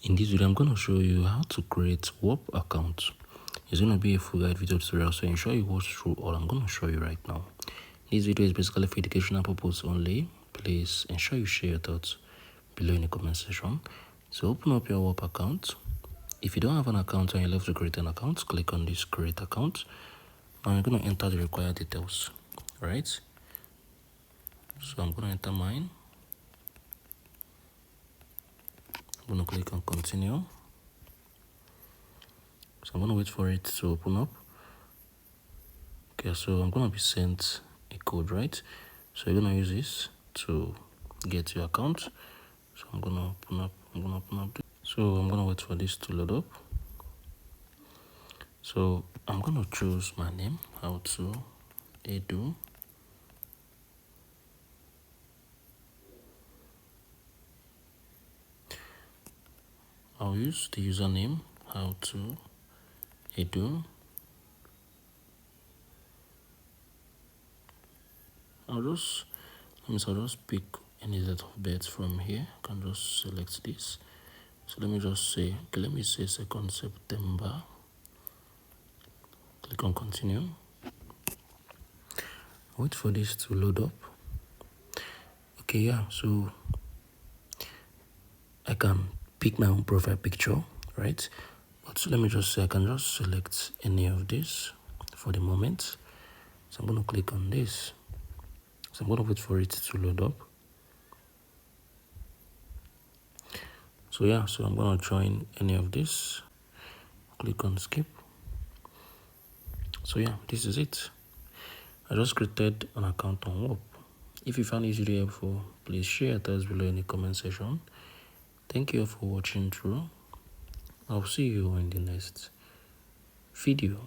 In this video, I'm going to show you how to create Whop account. It's going to be a full guide video tutorial, so ensure you watch through all I'm going to show you right now. This video is basically for educational purpose only. Please ensure you share your thoughts below in the comment section. So open up your Whop account. If you don't have an account and you're left to create an account, click on this create account. Now you're going to enter the required details, right? So I'm going to enter mine. I'm going to click on continue. So I'm going to wait for it to open up. Okay, so I'm going to be sent a code, right? So you're going to use this to get your account. So I'm going to open up. So I'm going to wait for this to load up. So I'm going to choose my name, how to Edu. I'll use the username, how to Edu. I'll just pick any set of bets from here. I can just select this. So let me say 2nd September. Click on continue. Wait for this to load up. Okay, yeah, so I can pick my own profile picture, right? But let me just say I can just select any of this for the moment. So I'm going to click on this. So I'm going to wait for it to load up. So yeah, so I'm going to join any of this. Click on skip. So yeah, this is it. I just created an account on Whop. If you found this video helpful, please share your thoughts below in the comment section. Thank you for watching through. I'll see you in the next video.